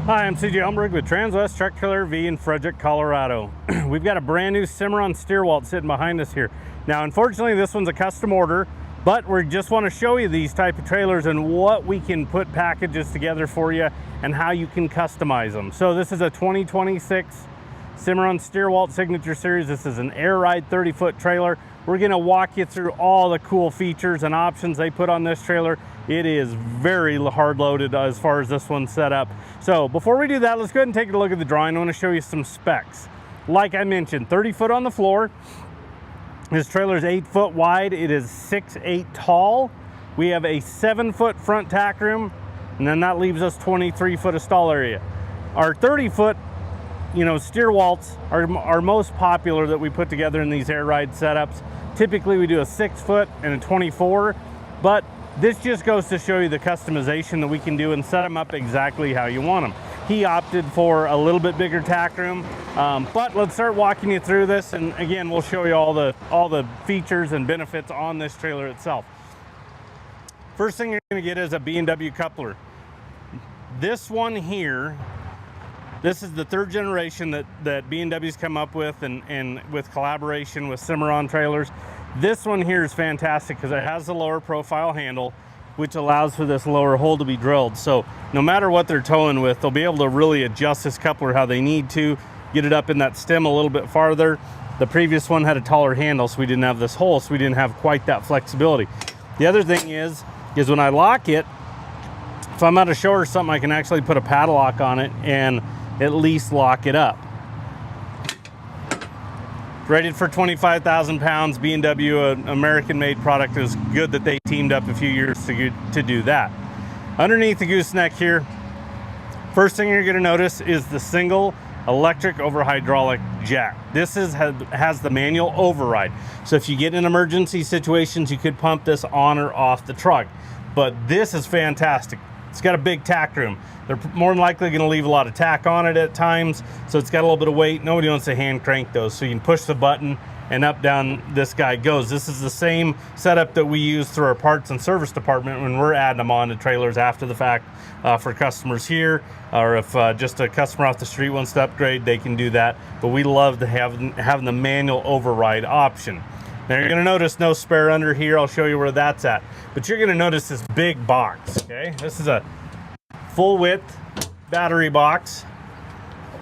Hi, I'm CJ Elmberg with Transwest Truck Trailer V in Frederick, Colorado. We've got a brand new Cimarron Stierwalt sitting behind us here. Now, unfortunately, this one's a custom order, but we just want to show you these type of trailers and what we can put packages together for you and how you can customize them. So this is a 2026 Cimarron Stierwalt Signature Series. This is an air ride 30-foot trailer. We're going to walk you through all the cool features and options they put on this trailer. It is very hard loaded as far as this one's set up. So before we do that, let's go ahead and take a look at the drawing. I want to show you some specs. Like I mentioned, 30 foot on the floor. This trailer is 8 foot wide. It is 6'8" tall. We have a 7-foot front tack room, and then that leaves us 23 foot of stall area. Our 30 foot Stierwalts are most popular that we put together in these air ride setups. Typically we do a 6 foot and a 24, but this just goes to show you the customization that we can do and set them up exactly how you want them. He opted for a little bit bigger tack room, but let's start walking you through this, and again we'll show you all the features and benefits on this trailer itself. First thing you're going to get is a B&W coupler. This one here, this is the third generation that B&W's come up with, and with collaboration with Cimarron trailers. This one here is fantastic because it has the lower profile handle, which allows for this lower hole to be drilled. So no matter what they're towing with, they'll be able to really adjust this coupler how they need to, get it up in that stem a little bit farther. The previous one had a taller handle, so we didn't have this hole, so we didn't have quite that flexibility. The other thing is when I lock it, if I'm at a show or something, I can actually put a padlock on it and at least lock it up. Rated for 25,000 pounds, B&W, an American-made product. Is good that they teamed up a few years to do that. Underneath the gooseneck here, first thing you're going to notice is the single electric over hydraulic jack. This has the manual override. So if you get in emergency situations, you could pump this on or off the truck. But this is fantastic. It's got a big tack room. They're more than likely going to leave a lot of tack on it at times, so it's got a little bit of weight. Nobody wants to hand crank those, so you can push the button and up down this guy goes. This is the same setup that we use through our parts and service department when we're adding them on to trailers after the fact for customers here, or if just a customer off the street wants to upgrade, they can do that. But we love to have the manual override option. Now you're going to notice no spare under here. I'll show you where that's at. But you're going to notice this big box, okay? This is a full width battery box.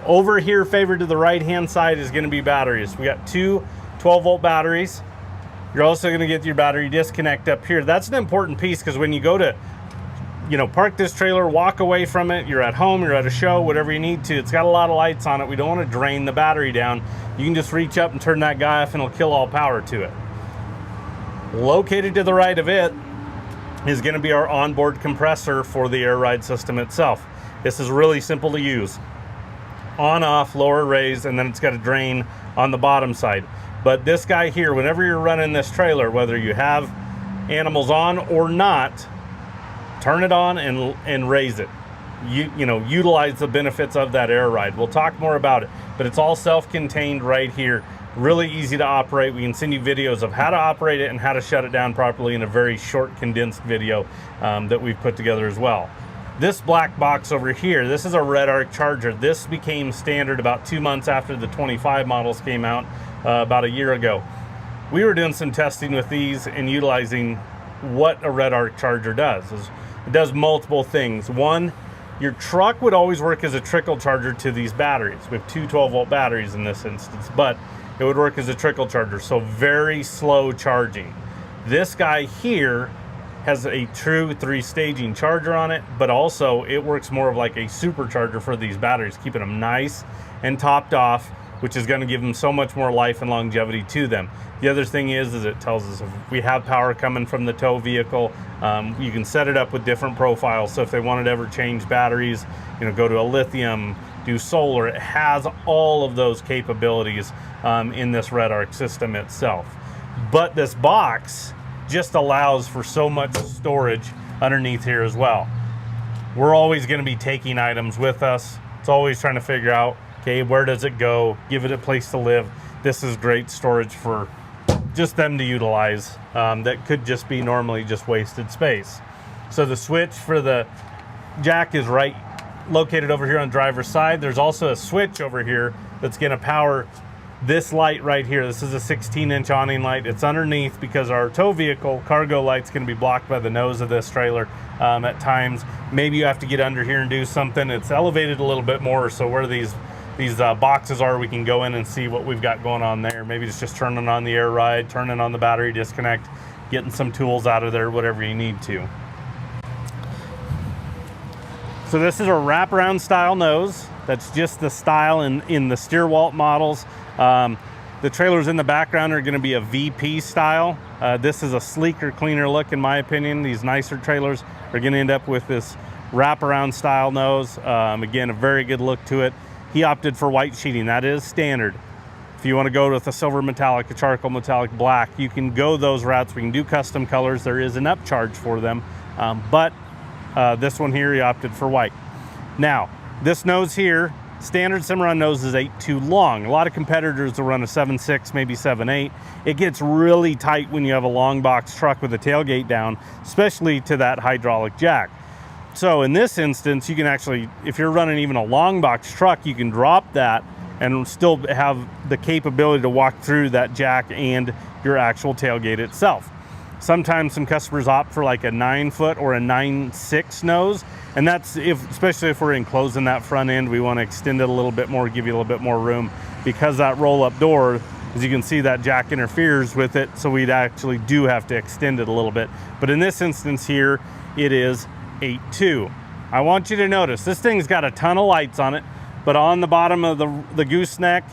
Over here, favored to the right-hand side, is going to be batteries. We got two 12-volt batteries. You're also going to get your battery disconnect up here. That's an important piece because when you go to, park this trailer, walk away from it, you're at home, you're at a show, whatever you need to, it's got a lot of lights on it. We don't want to drain the battery down. You can just reach up and turn that guy off and it'll kill all power to it. Located to the right of it is going to be our onboard compressor for the air ride system itself. This is really simple to use. On, off, lower, raise, and then it's got a drain on the bottom side. But this guy here, whenever you're running this trailer, whether you have animals on or not, turn it on and raise it. Utilize the benefits of that air ride. We'll talk more about it, but it's all self-contained right here. Really easy to operate. We can send you videos of how to operate it and how to shut it down properly in a very short, condensed video that we've put together as well. This black box over here, this is a RedArc charger. This became standard about 2 months after the 25 models came out about a year ago. We were doing some testing with these and utilizing what a RedArc charger does. It does multiple things. One, your truck would always work as a trickle charger to these batteries. We have two 12-volt batteries in this instance, but it would work as a trickle charger, so very slow charging. This guy here has a true 3-staging charger on it, but also it works more of like a supercharger for these batteries, keeping them nice and topped off, which is going to give them so much more life and longevity to them. The other thing is it tells us if we have power coming from the tow vehicle, you can set it up with different profiles. So if they wanted to ever change batteries, go to a lithium, do solar, it has all of those capabilities in this RedArc system itself. But this box just allows for so much storage underneath here as well. We're always going to be taking items with us. It's always trying to figure out, okay, where does it go? Give it a place to live. This is great storage for just them to utilize. That could just be normally just wasted space. So the switch for the jack is right located over here on the driver's side. There's also a switch over here that's going to power this light right here. This is a 16-inch awning light. It's underneath because our tow vehicle cargo light's going to be blocked by the nose of this trailer at times. Maybe you have to get under here and do something. It's elevated a little bit more, so where these boxes are, we can go in and see what we've got going on there. Maybe it's just turning on the air ride, turning on the battery disconnect, getting some tools out of there, whatever you need to. So this is a wraparound style nose. That's just the style in the Stierwalt models. The trailers in the background are going to be a VP style. This is a sleeker, cleaner look in my opinion. These nicer trailers are going to end up with this wraparound style nose. Again, a very good look to it. He opted for white sheeting. That is standard. If you want to go with a silver metallic, a charcoal metallic, black, you can go those routes. We can do custom colors. There is an upcharge for them. But this one here, he opted for white. Now, this nose here, standard Cimarron nose is 8'2" long. A lot of competitors will run a 7'6", maybe 7'8". It gets really tight when you have a long box truck with a tailgate down, especially to that hydraulic jack. So in this instance, you can actually, if you're running even a long box truck, you can drop that and still have the capability to walk through that jack and your actual tailgate itself. Sometimes some customers opt for like a 9-foot or a 9'6" nose, and that's especially if we're enclosing that front end, we want to extend it a little bit more, give you a little bit more room, because that roll-up door, as you can see, that jack interferes with it, so we'd actually do have to extend it a little bit. But in this instance here, it is 8'2". I want you to notice this thing's got a ton of lights on it, but on the bottom of the gooseneck,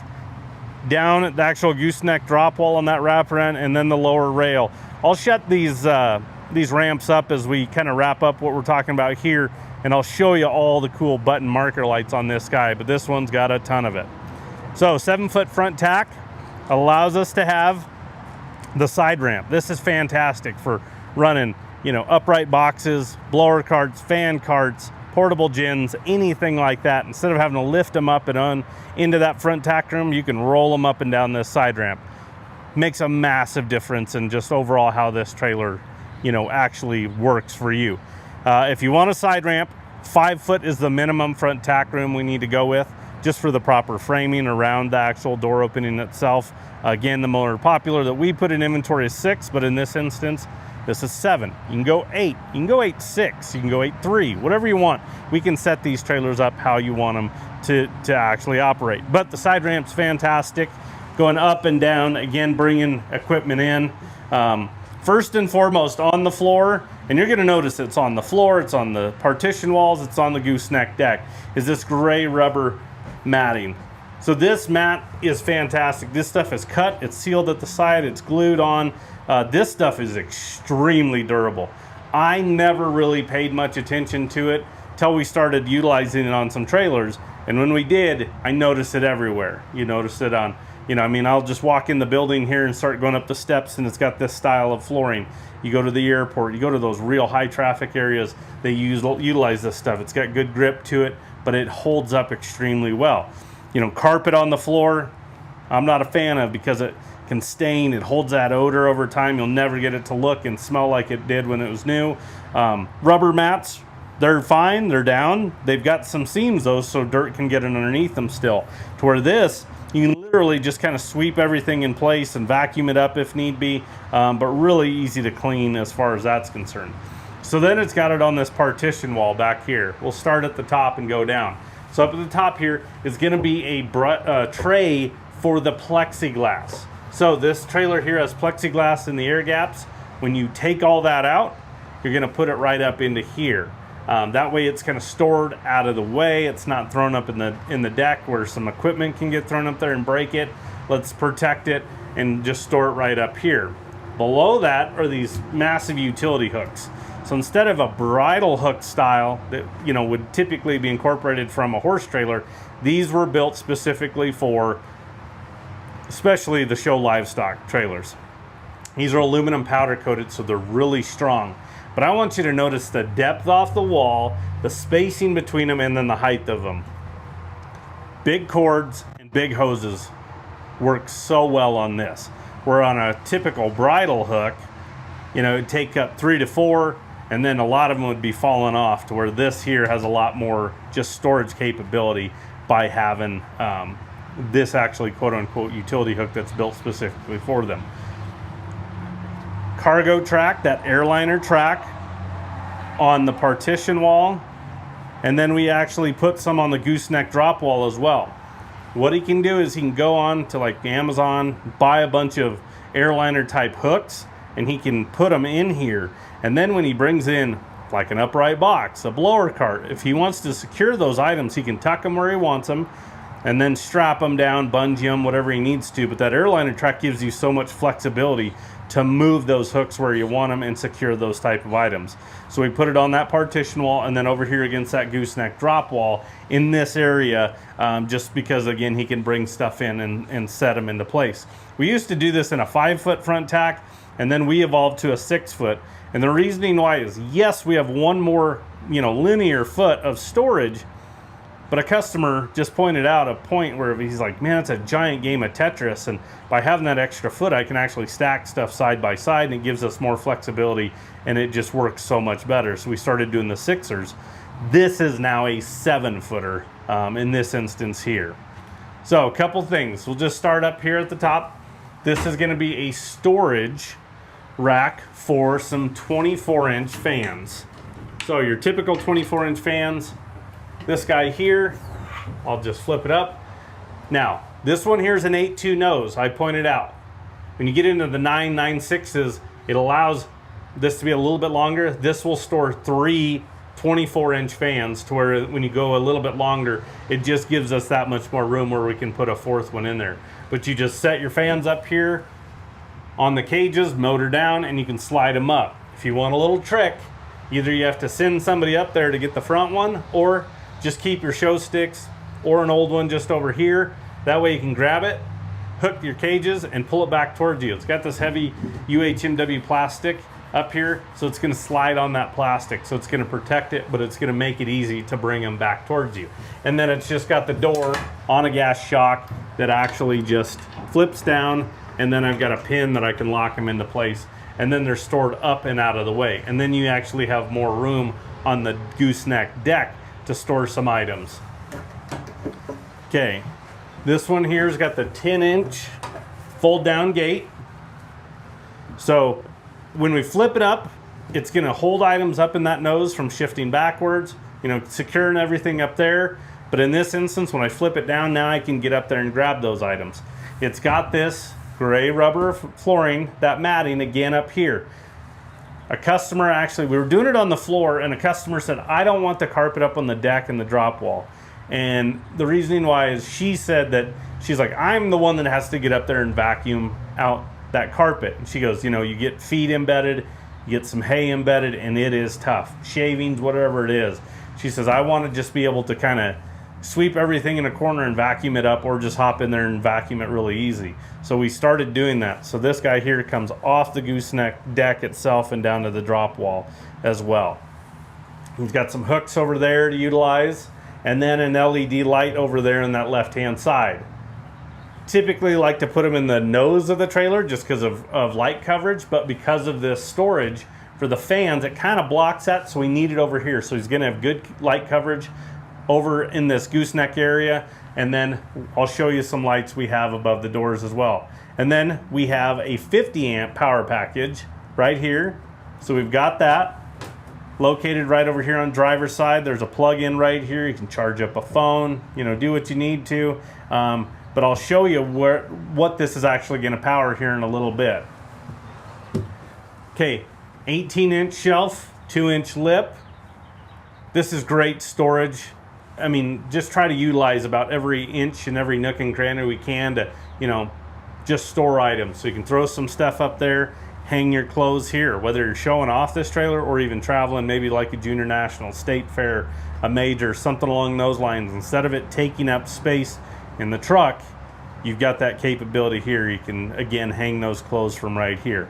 down at the actual gooseneck drop wall on that wraparound, and then the lower rail. I'll shut these ramps up as we kind of wrap up what we're talking about here, and I'll show you all the cool button marker lights on this guy, but this one's got a ton of it. So 7-foot front tack allows us to have the side ramp. This is fantastic for running, upright boxes, blower carts, fan carts, portable gins, anything like that. Instead of having to lift them up and on into that front tack room, you can roll them up and down this side ramp. Makes a massive difference in just overall how this trailer, actually works for you. If you want a side ramp, 5 foot is the minimum front tack room we need to go with, just for the proper framing around the actual door opening itself. Again, the more popular that we put in inventory is 6, but in this instance, this is 7. You can go 8, you can go 8.6, you can go 8.3, whatever you want. We can set these trailers up how you want them to actually operate. But the side ramp's fantastic. Going up and down, again, bringing equipment in. First and foremost, on the floor, and you're gonna notice it's on the floor, it's on the partition walls, it's on the gooseneck deck, is this gray rubber matting. So this mat is fantastic. This stuff is cut, it's sealed at the side, it's glued on. This stuff is extremely durable. I never really paid much attention to it till we started utilizing it on some trailers. And when we did, I noticed it everywhere. You notice it on, I'll just walk in the building here and start going up the steps, and it's got this style of flooring. You go to the airport, you go to those real high traffic areas, they utilize this stuff. It's got good grip to it, but it holds up extremely well. Carpet on the floor, I'm not a fan of, because it can stain, it holds that odor over time. You'll never get it to look and smell like it did when it was new. Rubber mats, they're fine, they're down. They've got some seams though, so dirt can get in underneath them still. To where this, you can literally just kind of sweep everything in place and vacuum it up if need be, but really easy to clean as far as that's concerned. So then it's got it on this partition wall back here. We'll start at the top and go down. So up at the top here is going to be a tray for the plexiglass. So this trailer here has plexiglass in the air gaps. When you take all that out, you're going to put it right up into here. That way it's kind of stored out of the way. It's not thrown up in the deck where some equipment can get thrown up there and break it. Let's protect it and just store it right up here. Below that are these massive utility hooks. So instead of a bridle hook style that would typically be incorporated from a horse trailer, these were built specifically for especially the show livestock trailers. These are aluminum powder coated, so they're really strong. But I want you to notice the depth off the wall, the spacing between them, and then the height of them. Big cords and big hoses work so well on this. Where on a typical bridle hook, it'd take up 3 to 4. and then a lot of them would be falling off, to where this here has a lot more just storage capability by having this actually quote-unquote utility hook that's built specifically for them. Cargo track, that airliner track on the partition wall, and then we actually put some on the gooseneck drop wall as well. What he can do is he can go on to like Amazon, buy a bunch of airliner type hooks, and he can put them in here. And then when he brings in like an upright box, a blower cart, if he wants to secure those items, he can tuck them where he wants them and then strap them down, bungee them, whatever he needs to. But that airliner track gives you so much flexibility to move those hooks where you want them and secure those type of items. So we put it on that partition wall, and then over here against that gooseneck drop wall in this area, just because again he can bring stuff in and set them into place. We used to do this in a 5-foot front tack, and then we evolved to a 6-foot. And the reasoning why is, yes, we have one more linear foot of storage, but a customer just pointed out a point where he's like, man, it's a giant game of Tetris, and by having that extra foot, I can actually stack stuff side by side, and it gives us more flexibility, and it just works so much better. So we started doing the 6ers. This is now a 7-footer in this instance here. So a couple things. We'll just start up here at the top. This is going to be a storage rack for some 24-inch fans. So your typical 24-inch fans. This guy here, I'll just flip it up. Now, this one here is an 8.2 nose, I pointed out. When you get into the 9.96s, it allows this to be a little bit longer. This will store 3 24-inch fans, to where when you go a little bit longer, it just gives us that much more room where we can put a 4th one in there. But you just set your fans up here on the cages, motor down, and you can slide them up. If you want a little trick, either you have to send somebody up there to get the front one, or just keep your show sticks or an old one just over here. That way you can grab it, hook your cages, and pull it back towards you. It's got this heavy UHMW plastic up here, so it's going to slide on that plastic. So it's going to protect it, but it's going to make it easy to bring them back towards you. And then it's just got the door on a gas shock that actually just flips down, and then I've got a pin that I can lock them into place. And then they're stored up and out of the way. And then you actually have more room on the gooseneck deck to store some items. Okay, this one here's got the 10-inch fold down gate. So when we flip it up, it's going to hold items up in that nose from shifting backwards, securing everything up there. But in this instance, when I flip it down, now I can get up there and grab those items. It's got this gray rubber flooring, that matting again up here. A customer actually, we were doing it on the floor, and a customer said, I don't want the carpet up on the deck and the drop wall. And the reasoning why is, she said that she's like, I'm the one that has to get up there and vacuum out that carpet. And she goes, you get feet embedded, you get some hay embedded, and it is tough. Shavings, whatever it is. She says, I want to just be able to kind of sweep everything in a corner and vacuum it up, or just hop in there and vacuum it really easy. So we started doing that. So this guy here comes off the gooseneck deck itself and down to the drop wall as well. We've got some hooks over there to utilize, and then an LED light over there on that left-hand side. Typically like to put them in the nose of the trailer just because of light coverage, but because of this storage for the fans, it kind of blocks that, so we need it over here. So he's going to have good light coverage over in this gooseneck area, and then I'll show you some lights we have above the doors as well. And then we have a 50-amp power package right here. So we've got that located right over here on driver's side. There's a plug-in right here. You can charge up a phone, do what you need to. But I'll show you what this is actually going to power here in a little bit. Okay, 18-inch shelf, 2-inch lip. This is great storage. I mean, just try to utilize about every inch and every nook and cranny we can to, just store items. So you can throw some stuff up there, hang your clothes here, whether you're showing off this trailer or even traveling, maybe like a junior national, state fair, a major, something along those lines. Instead of it taking up space in the truck, you've got that capability here. You can, again, hang those clothes from right here.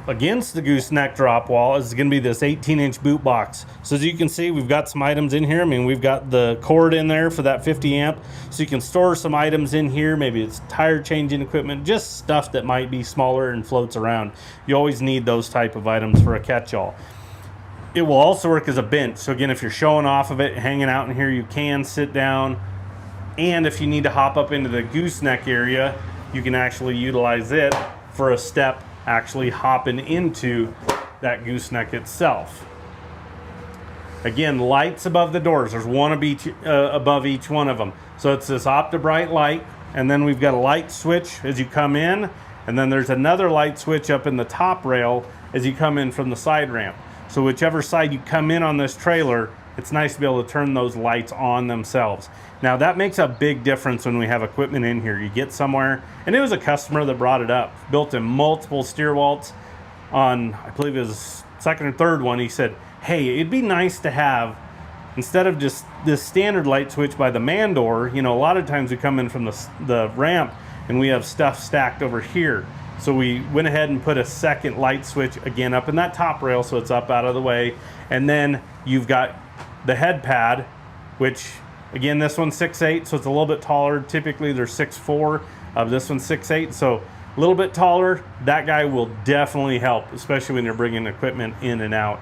against the gooseneck drop wall is going to be this 18-inch boot box. So as you can see, we've got some items in here. I mean, we've got the cord in there for that 50 amp, so you can store some items in here. Maybe it's tire changing equipment, just stuff that might be smaller and floats around. You always need those type of items for a catch-all. It will also work as a bench. So again, if you're showing off of it, hanging out in here, you can sit down. And if you need to hop up into the gooseneck area, you can actually utilize it for a step, actually hopping into that gooseneck itself. Again, lights above the doors. There's one above each one of them. So it's this OptiBright light, and then we've got a light switch as you come in, and then there's another light switch up in the top rail as you come in from the side ramp. So whichever side you come in on this trailer, it's nice to be able to turn those lights on themselves. Now that makes a big difference when we have equipment in here. You get somewhere, and it was a customer that brought it up, built in multiple Stierwalts on, I believe it was second or third one. He said, hey, it'd be nice to have, instead of just this standard light switch by the man door, you know, a lot of times we come in from the ramp and we have stuff stacked over here. So we went ahead and put a second light switch again up in that top rail, so it's up out of the way. And then you've got the head pad, which again, this one's 6'8", so it's a little bit taller. Typically they're 6'4", this one's 6'8", so a little bit taller. That guy will definitely help, especially when you're bringing equipment in and out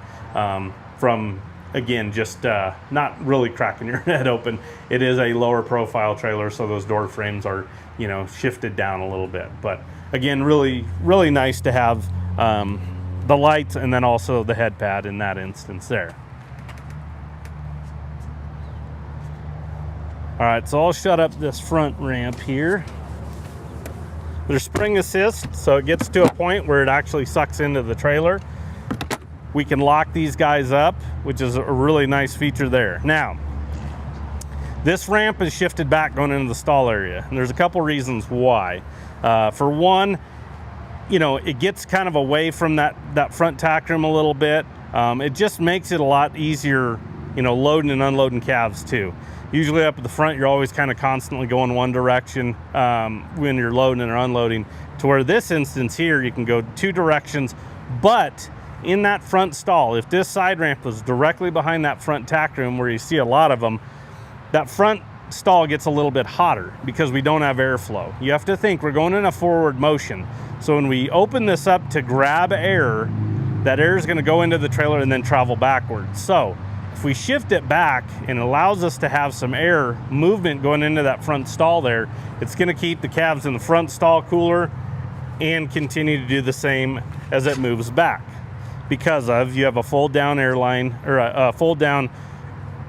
from, again, just not really cracking your head open. It is a lower profile trailer, so those door frames are, you know, shifted down a little bit. But again, really nice to have the lights and then also the head pad in that instance there. All right, so I'll shut up this front ramp here. There's spring assist, so it gets to a point where it actually sucks into the trailer. We can lock these guys up, which is a really nice feature there. Now, this ramp is shifted back going into the stall area, and there's a couple reasons why. For one, you know, it gets kind of away from that front tack room a little bit. It just makes it a lot easier, you know, loading and unloading calves too. Usually up at the front, you're always kind of constantly going one direction when you're loading or unloading, to where this instance here, you can go two directions. But in that front stall, if this side ramp was directly behind that front tack room where you see a lot of them, that front stall gets a little bit hotter because we don't have airflow. You have to think we're going in a forward motion. So when we open this up to grab air, that air is going to go into the trailer and then travel backwards. So if we shift it back and it allows us to have some air movement going into that front stall there, it's going to keep the calves in the front stall cooler and continue to do the same as it moves back. Because you have a fold down airline, or a fold down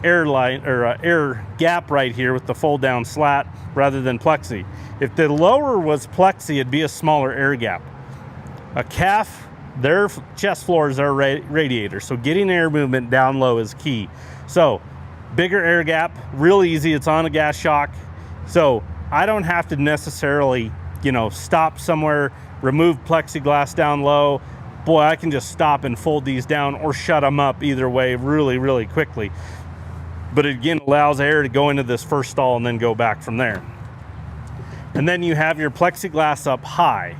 airline, or air gap right here with the fold down slat rather than plexi. If the lower was plexi, it'd be a smaller air gap. A calf, their chest floor is their radiator, so getting air movement down low is key. So bigger air gap, real easy. It's on a gas shock, so I don't have to necessarily, you know, stop somewhere, remove plexiglass down low. Boy, I can just stop and fold these down or shut them up either way really quickly. But it again allows air to go into this first stall and then go back from there. And then you have your plexiglass up high.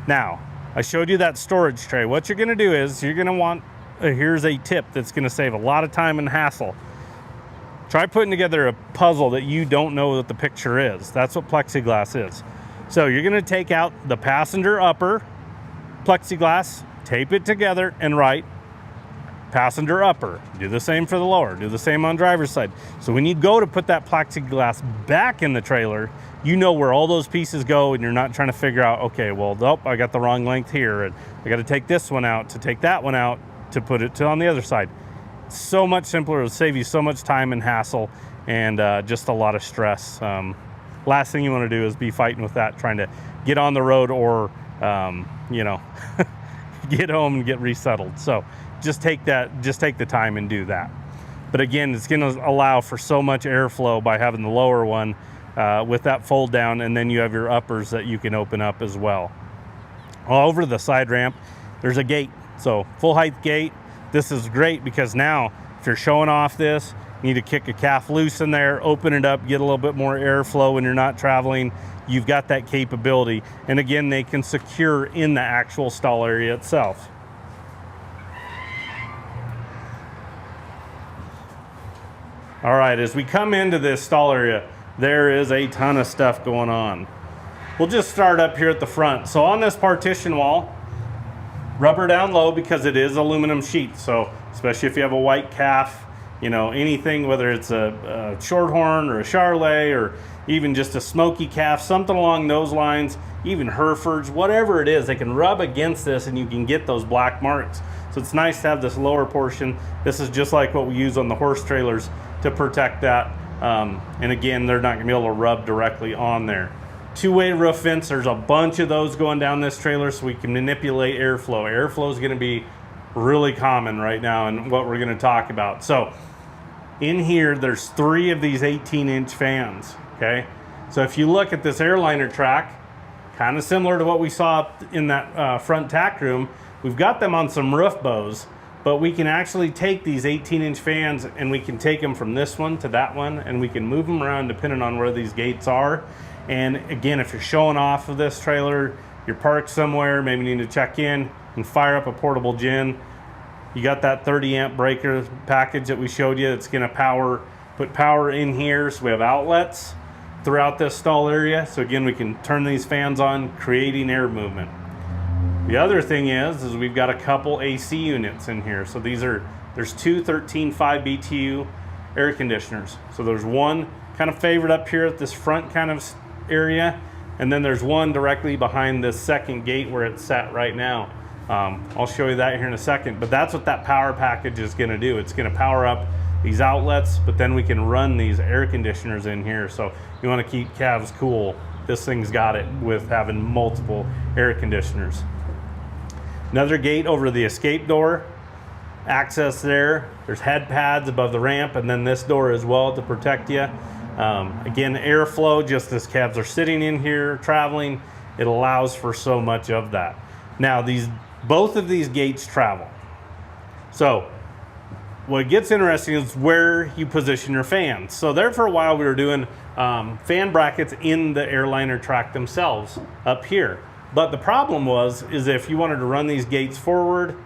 Now, I showed you that storage tray. What you're gonna do is you're gonna want, here's a tip that's gonna save a lot of time and hassle. Try putting together a puzzle that you don't know what the picture is. That's what plexiglass is. So you're gonna take out the passenger upper plexiglass, tape it together and write passenger upper. Do the same for the lower, do the same on driver's side. So when you go to put that plexiglass back in the trailer, you know where all those pieces go and you're not trying to figure out, okay, well, nope, I got the wrong length here and I got to take this one out to take that one out to put it to on the other side. So much simpler. It'll save you so much time and hassle and just a lot of stress. Last thing you want to do is be fighting with that, trying to get on the road or, you know, get home and get resettled. So just take the time and do that. But again, it's going to allow for so much airflow by having the lower one with that fold down, and then you have your uppers that you can open up as well. All over the side ramp, there's a gate. So full height gate. This is great because now if you're showing off this, you need to kick a calf loose in there, open it up, get a little bit more airflow when you're not traveling. You've got that capability. And again, they can secure in the actual stall area itself. All right, as we come into this stall area, there is a ton of stuff going on. We'll just start up here at the front. So on this partition wall, rubber down low because it is aluminum sheet. So especially if you have a white calf, you know, anything, whether it's a shorthorn or a Charolais or even just a smoky calf, something along those lines, even Herefords, whatever it is, they can rub against this and you can get those black marks. So it's nice to have this lower portion. This is just like what we use on the horse trailers to protect that. And again, they're not gonna be able to rub directly on there. Two-way roof vents, there's a bunch of those going down this trailer so we can manipulate airflow. Airflow is gonna be really common right now and what we're gonna talk about. So in here, there's 3 of these 18-inch fans, okay? So if you look at this airliner track, kind of similar to what we saw in that front tack room, we've got them on some roof bows, but we can actually take these 18-inch fans and we can take them from this one to that one and we can move them around depending on where these gates are. And again, if you're showing off of this trailer, you're parked somewhere, maybe you need to check in and fire up a portable gen. You got that 30 amp breaker package that we showed you. It's gonna put power in here. So we have outlets throughout this stall area. So again, we can turn these fans on, creating air movement. The other thing is we've got a couple AC units in here. So there's 2 13.5 BTU air conditioners. So there's one kind of favored up here at this front kind of area. And then there's one directly behind this second gate where it's set right now. I'll show you that here in a second, but that's what that power package is gonna do. It's gonna power up these outlets, but then we can run these air conditioners in here. So you wanna keep calves cool. This thing's got it with having multiple air conditioners. Another gate over the escape door, access there. There's head pads above the ramp and then this door as well to protect you. Again, airflow, just as calves are sitting in here traveling, it allows for so much of that. Now both of these gates travel. So what gets interesting is where you position your fans. So there for a while we were doing fan brackets in the airliner track themselves up here. But the problem is if you wanted to run these gates forward,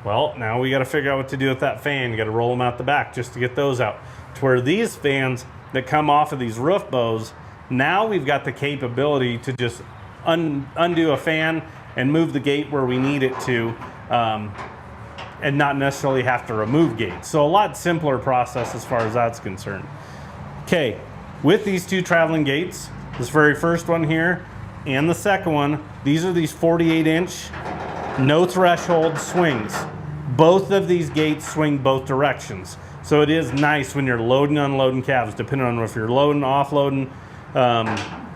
well, now we got to figure out what to do with that fan. You got to roll them out the back just to get those out. To where these fans that come off of these roof bows, now we've got the capability to just undo a fan and move the gate where we need it to, and not necessarily have to remove gates. So a lot simpler process as far as that's concerned. Okay, with these 2 traveling gates, this very first one here and the second one, these are these 48-inch, no threshold swings. Both of these gates swing both directions. So it is nice when you're loading and unloading calves, depending on if you're loading, offloading,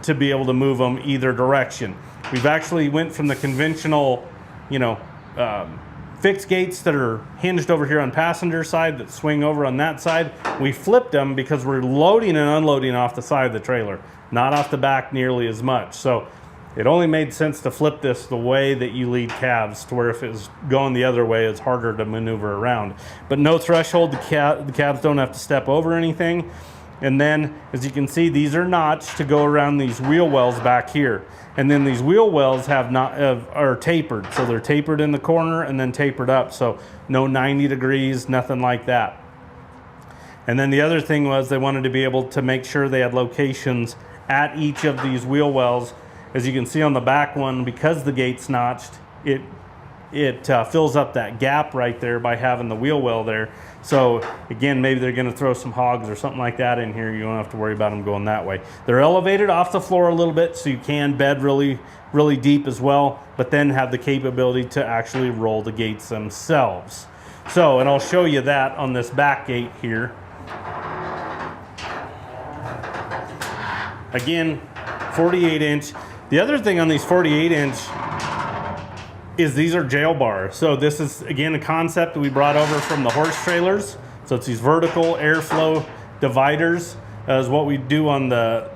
to be able to move them either direction. We've actually went from the conventional, you know, fixed gates that are hinged over here on passenger side that swing over on that side. We flipped them because we're loading and unloading off the side of the trailer, not off the back nearly as much. So it only made sense to flip this the way that you lead calves, to where if it was going the other way, it's harder to maneuver around. But no threshold, the calves don't have to step over anything. And then, as you can see, these are notched to go around these wheel wells back here. And then these wheel wells are tapered. So they're tapered in the corner and then tapered up. So no 90 degrees, nothing like that. And then the other thing was they wanted to be able to make sure they had locations at each of these wheel wells. As you can see on the back one, because the gate's notched, it fills up that gap right there by having the wheel well there. So again, maybe they're going to throw some hogs or something like that in here. You don't have to worry about them going that way. They're elevated off the floor a little bit, so you can bed really, really deep as well, but then have the capability to actually roll the gates themselves. So, and I'll show you that on this back gate here. Again, 48-inch. The other thing on these 48-inch is these are jail bars. So this is, again, a concept that we brought over from the horse trailers. So it's these vertical airflow dividers is what we do on the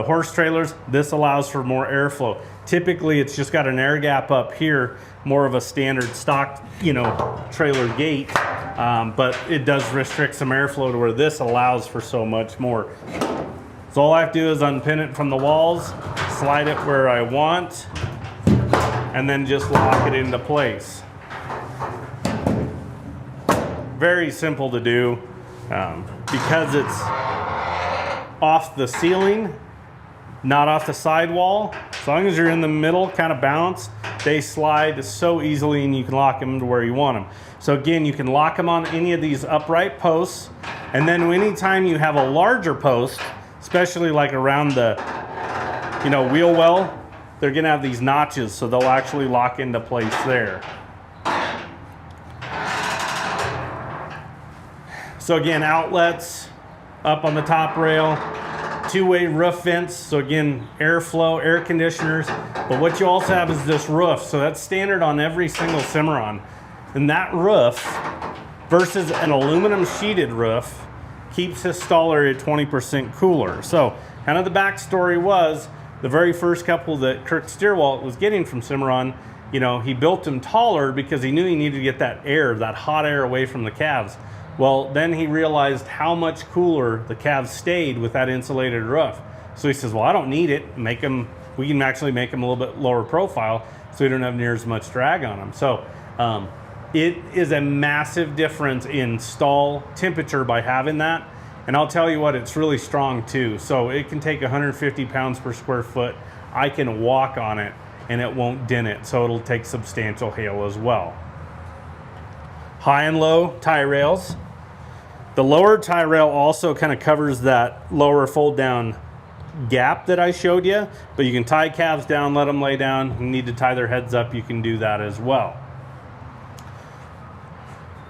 horse trailers. This allows for more airflow. Typically, it's just got an air gap up here, more of a standard stock, you know, trailer gate, but it does restrict some airflow to where this allows for so much more. So all I have to do is unpin it from the walls, slide it where I want, and then just lock it into place. Very simple to do. Because it's off the ceiling, not off the sidewall. As long as you're in the middle, kind of balanced, they slide so easily, and you can lock them to where you want them. So again, you can lock them on any of these upright posts, and then anytime you have a larger post, especially like around the, wheel well, they're gonna have these notches, so they'll actually lock into place there. So again, outlets up on the top rail, two-way roof vents, so again, airflow, air conditioners, but what you also have is this roof, so that's standard on every single Cimarron. And that roof versus an aluminum sheeted roof keeps his stall area 20% cooler. So kind of the backstory was, the very first couple that Kirk Stierwalt was getting from Cimarron, he built them taller because he knew he needed to get that air, that hot air away from the calves. Well, then he realized how much cooler the calves stayed with that insulated roof. So he says, well, I don't need it. We can actually make them a little bit lower profile so we don't have near as much drag on them. So it is a massive difference in stall temperature by having that. And I'll tell you what, it's really strong too. So it can take 150 pounds per square foot. I can walk on it and it won't dent it. So it'll take substantial hail as well. High and low tie rails. The lower tie rail also kind of covers that lower fold down gap that I showed you, but you can tie calves down, let them lay down. If you need to tie their heads up, you can do that as well.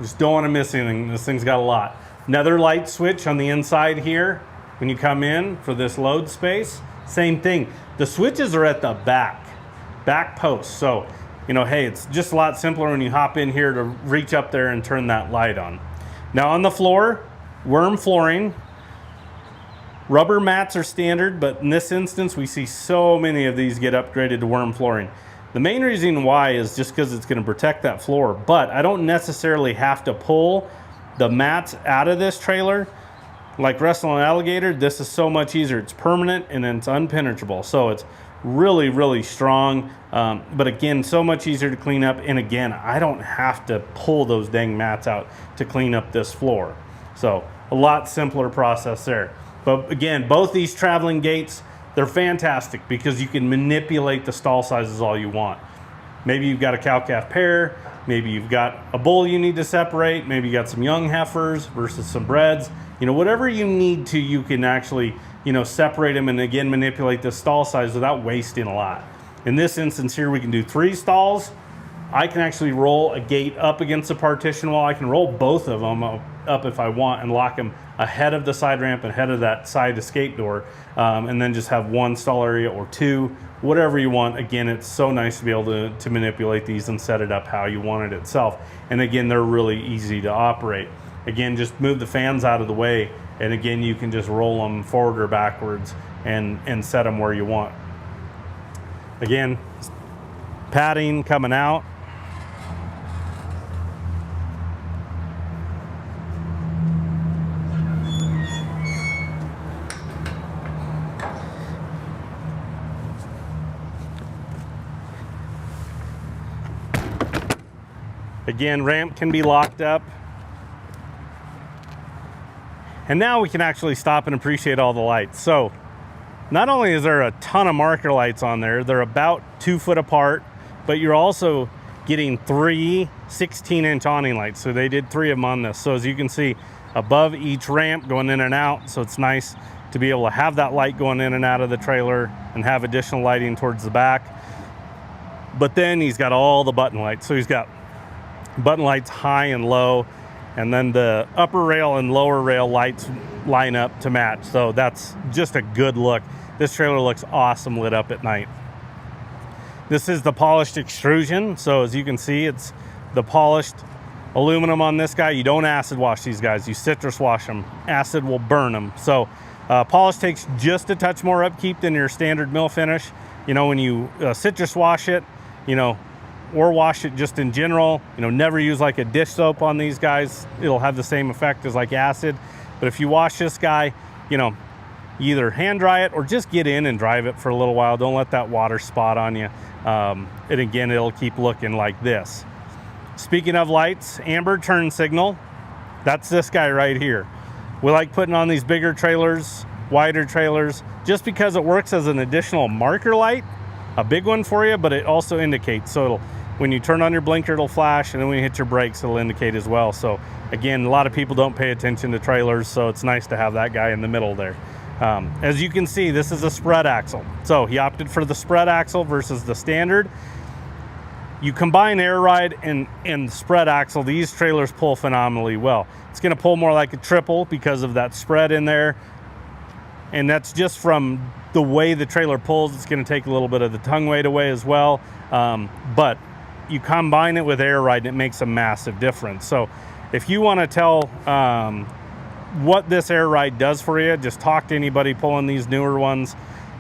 Just don't want to miss anything. This thing's got a lot. Another light switch on the inside here when you come in for this load space. Same thing. The switches are at the back post. So, hey, it's just a lot simpler when you hop in here to reach up there and turn that light on. Now on the floor, worm flooring. Rubber mats are standard, but in this instance, we see so many of these get upgraded to worm flooring. The main reason why is just because it's going to protect that floor, but I don't necessarily have to pull the mats out of this trailer. Like wrestling an alligator, this is so much easier. It's permanent and it's unpenetrable. So it's really, really strong. But again, so much easier to clean up. And again, I don't have to pull those dang mats out to clean up this floor. So a lot simpler process there. But again, both these traveling gates, they're fantastic because you can manipulate the stall sizes all you want. Maybe you've got a cow-calf pair, maybe you've got a bull you need to separate, maybe you got some young heifers versus some breds. Whatever you need to, you can actually, separate them and again manipulate the stall size without wasting a lot. In this instance here, we can do 3 stalls. I can actually roll a gate up against the partition wall. I can roll both of them up if I want and lock them ahead of the side ramp and ahead of that side escape door, and then just have 1 stall area or 2, whatever you want. Again, it's so nice to be able to manipulate these and set it up how you want it itself. And again, they're really easy to operate. Again, just move the fans out of the way, and again, you can just roll them forward or backwards and set them where you want. Again, padding coming out. Again, ramp can be locked up. And now we can actually stop and appreciate all the lights. So not only is there a ton of marker lights on there, they're about 2 foot apart, but you're also getting 3 16-inch awning lights. So they did 3 of them on this. So as you can see, above each ramp going in and out. So it's nice to be able to have that light going in and out of the trailer and have additional lighting towards the back. But then he's got all the button lights. So he's got button lights high and low, and then the upper rail and lower rail lights line up to match. So that's just a good look. This trailer looks awesome lit up at night. This is the polished extrusion. So as you can see, it's the polished aluminum on this guy. You don't acid wash these guys, you citrus wash them. Acid will burn them. So polish takes just a touch more upkeep than your standard mill finish. When you citrus wash it, or wash it just in general, never use like a dish soap on these guys. It'll have the same effect as like acid. But if you wash this guy, either hand dry it or just get in and drive it for a little while. Don't let that water spot on you. And again, it'll keep looking like this. Speaking of lights, amber turn signal, that's this guy right here. We like putting on these bigger trailers, wider trailers, just because it works as an additional marker light, a big one for you, but it also indicates. So it'll, when you turn on your blinker, it'll flash, and then when you hit your brakes, it'll indicate as well. So again, a lot of people don't pay attention to trailers, so it's nice to have that guy in the middle there. As you can see, this is a spread axle. So he opted for the spread axle versus the standard. You combine air ride and spread axle, these trailers pull phenomenally well. It's going to pull more like a triple because of that spread in there. And that's just from the way the trailer pulls. It's going to take a little bit of the tongue weight away as well. But you combine it with air ride and it makes a massive difference. So if you want to tell what this air ride does for you, just talk to anybody pulling these newer ones.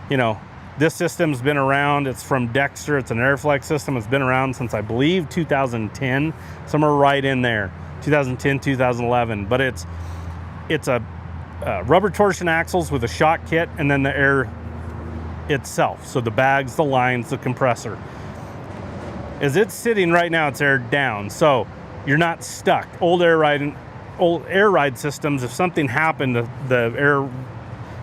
You know, this system's been around. It's from Dexter. It's an Airflex system. It's been around since, I believe, 2010, somewhere right in there, 2010, 2011. But it's a rubber torsion axles with a shock kit, and then the air itself. So the bags, the lines, the compressor. As it's sitting right now, it's aired down, so you're not stuck. Old air ride systems, if something happened to the air,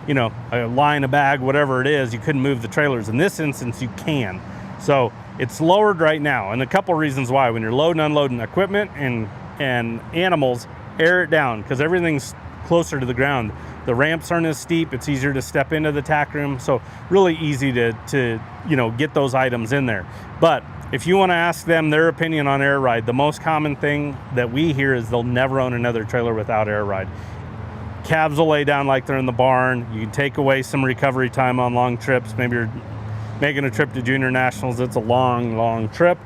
you know, a line, a bag, whatever it is, you couldn't move the trailers. In this instance, you can. So it's lowered right now, and a couple reasons why. When you're loading and unloading equipment and animals, air it down because everything's closer to the ground. The ramps aren't as steep. It's easier to step into the tack room, so really easy to you know, get those items in there. But if you want to ask them their opinion on air ride, the most common thing that we hear is they'll never own another trailer without air ride. Cabs will lay down like they're in the barn. You can take away some recovery time on long trips. Maybe you're making a trip to Junior Nationals. It's a long trip.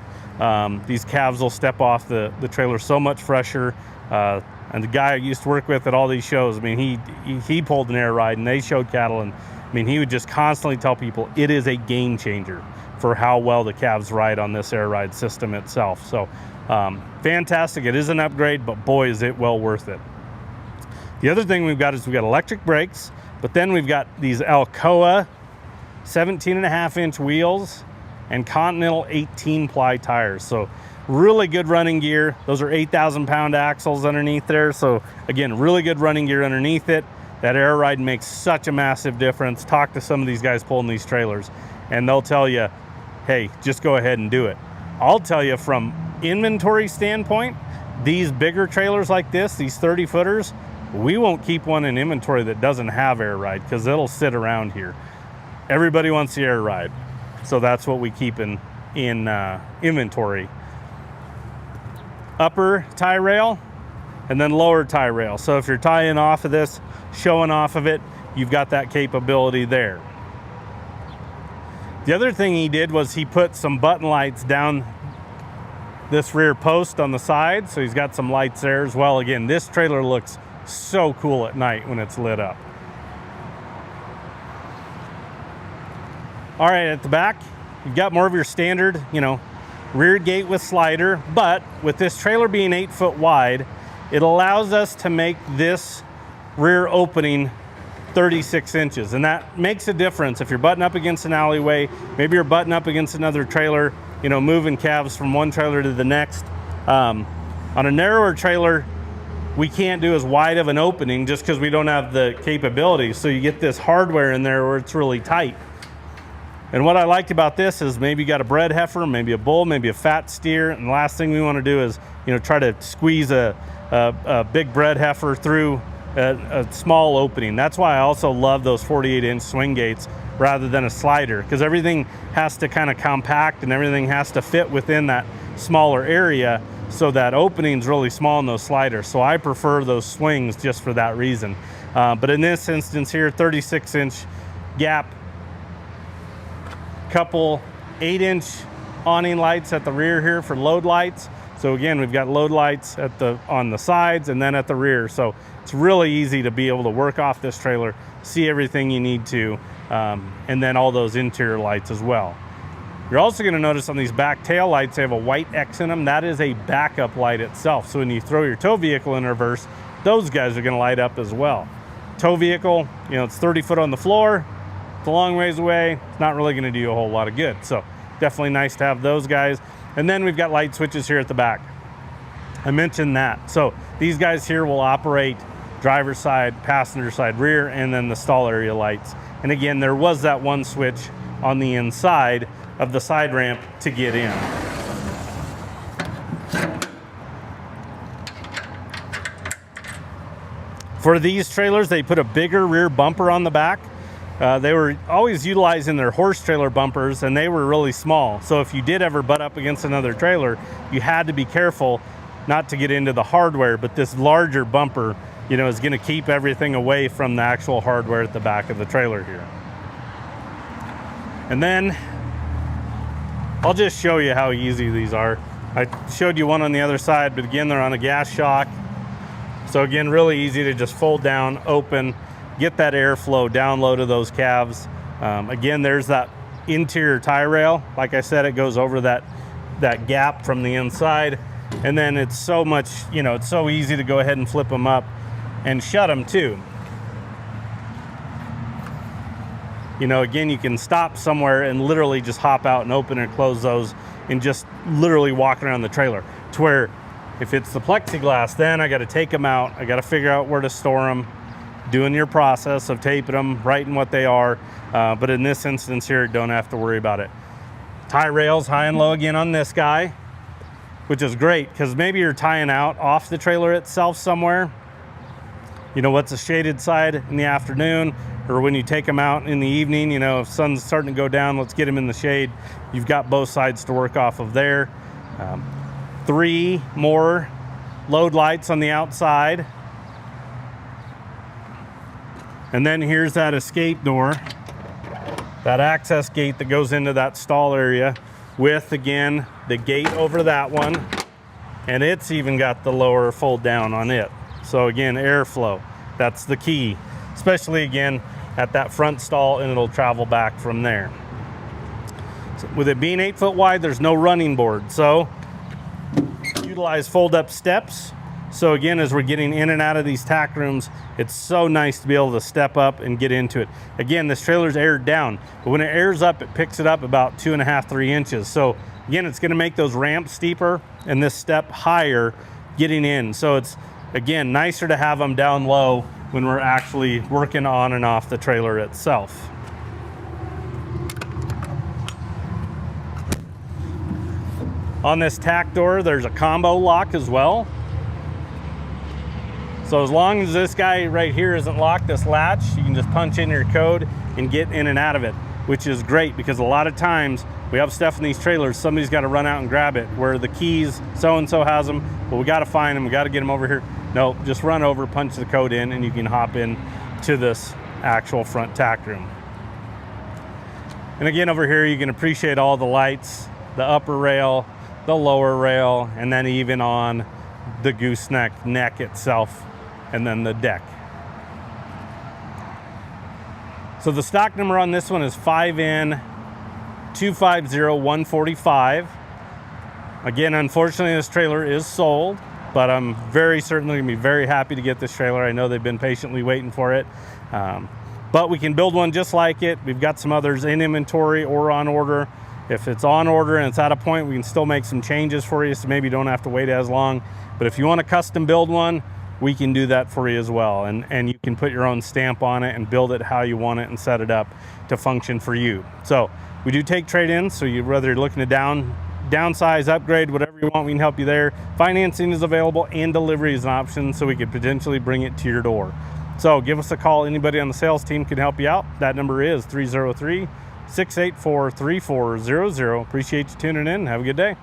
These calves will step off the trailer so much fresher. And the guy I used to work with at all these shows, I mean, he pulled an air ride and they showed cattle, and I mean, he would just constantly tell people it is a game changer for how well the calves ride on this air ride system itself. So fantastic. It is an upgrade, but boy, is it well worth it. The other thing we've got is we've got electric brakes, but then we've got these Alcoa 17.5-inch wheels and Continental 18-ply tires. So really good running gear. Those are 8,000-pound axles underneath there. So again, really good running gear underneath it. That air ride makes such a massive difference. Talk to some of these guys pulling these trailers, and they'll tell you, hey, just go ahead and do it. I'll tell you, from inventory standpoint, these bigger trailers like this, these 30-footers, we won't keep one in inventory that doesn't have air ride because it'll sit around here. Everybody wants the air ride, so that's what we keep in inventory. Upper tie rail and then lower tie rail. So if you're tying off of this, showing off of it, you've got that capability there. The other thing he did was he put some button lights down this rear post on the side, so he's got some lights there as well. Again, this trailer looks so cool at night when it's lit up. All right, at the back, you've got more of your standard, you know, rear gate with slider, but with this trailer being 8 foot wide, it allows us to make this rear opening 36 inches, and that makes a difference. If you're butting up against an alleyway, maybe you're butting up against another trailer, you know, moving calves from one trailer to the next. On a narrower trailer, we can't do as wide of an opening just because we don't have the capability. So you get this hardware in there where it's really tight. And what I liked about this is maybe you got a bred heifer, maybe a bull, maybe a fat steer, and the last thing we want to do is, you know, try to squeeze a big bred heifer through a small opening. That's why I also love those 48-inch swing gates rather than a slider, because everything has to kind of compact and everything has to fit within that smaller area, so that opening's really small in those sliders. So I prefer those swings just for that reason. But in this instance here, 36-inch gap, couple 8-inch awning lights at the rear here for load lights. So again, we've got load lights on the sides and then at the rear. So it's really easy to be able to work off this trailer, see everything you need to, and then all those interior lights as well. You're also going to notice on these back tail lights, they have a white X in them. That is a backup light itself. So when you throw your tow vehicle in reverse, those guys are going to light up as well. Tow vehicle, you know, it's 30 foot on the floor. It's a long ways away. It's not really going to do you a whole lot of good. So definitely nice to have those guys. And then we've got light switches here at the back. I mentioned that. So these guys here will operate driver's side, passenger side, rear, and then the stall area lights. And again, there was that one switch on the inside of the side ramp to get in. For these trailers, they put a bigger rear bumper on the back. They were always utilizing their horse trailer bumpers, and they were really small. So if you did ever butt up against another trailer, you had to be careful not to get into the hardware. But this larger bumper, you know, is going to keep everything away from the actual hardware at the back of the trailer here. And then I'll just show you how easy these are. I showed you one on the other side, but again, they're on a gas shock. So again, really easy to just fold down, open, get that airflow down low to those calves. Again, there's that interior tie rail. Like I said, it goes over that gap from the inside. And then it's so much, you know, it's so easy to go ahead and flip them up and shut them too. You know, again, you can stop somewhere and literally just hop out and open and close those and just literally walk around the trailer. To where if it's the plexiglass, then I got to take them out. I got to figure out where to store them, doing your process of taping them, writing what they are. But in this instance here, don't have to worry about it. Tie rails high and low again on this guy, which is great because maybe you're tying out off the trailer itself somewhere. You know, what's a shaded side in the afternoon, or when you take them out in the evening, you know, if sun's starting to go down, let's get them in the shade. You've got both sides to work off of there. 3 more load lights on the outside. And then here's that escape door, that access gate that goes into that stall area with, again, the gate over that one. And it's even got the lower fold down on it. So again, airflow, that's the key, especially again at that front stall, and it'll travel back from there. So with it being 8 foot wide, there's no running board. So utilize fold up steps. So again, as we're getting in and out of these tack rooms, it's so nice to be able to step up and get into it. Again, this trailer's aired down, but when it airs up, it picks it up about 2.5, 3 inches. So again, it's gonna make those ramps steeper and this step higher getting in. So it's, again, nicer to have them down low when we're actually working on and off the trailer itself. On this tack door, there's a combo lock as well. So as long as this guy right here isn't locked, this latch, you can just punch in your code and get in and out of it, which is great because a lot of times we have stuff in these trailers, somebody's got to run out and grab it, where the keys, so-and-so has them, but we got to find them, we got to get them over here. No, just run over, punch the code in, and you can hop in to this actual front tack room. And again, over here, you can appreciate all the lights, the upper rail, the lower rail, and then even on the gooseneck neck itself, and then the deck. So the stock number on this one is 5N250145. Again, unfortunately, this trailer is sold, but I'm very certainly gonna be very happy to get this trailer. I know they've been patiently waiting for it. But we can build one just like it. We've got some others in inventory or on order. If it's on order and it's at a point, we can still make some changes for you, so maybe you don't have to wait as long. But if you want to custom build one, we can do that for you as well. And you can put your own stamp on it and build it how you want it and set it up to function for you. So we do take trade-ins, so whether you're looking to downsize, upgrade, whatever you want, we can help you there. Financing is available and delivery is an option, so we could potentially bring it to your door. So give us a call. Anybody on the sales team can help you out. That number is 303-684-3400. Appreciate you tuning in. Have a good day.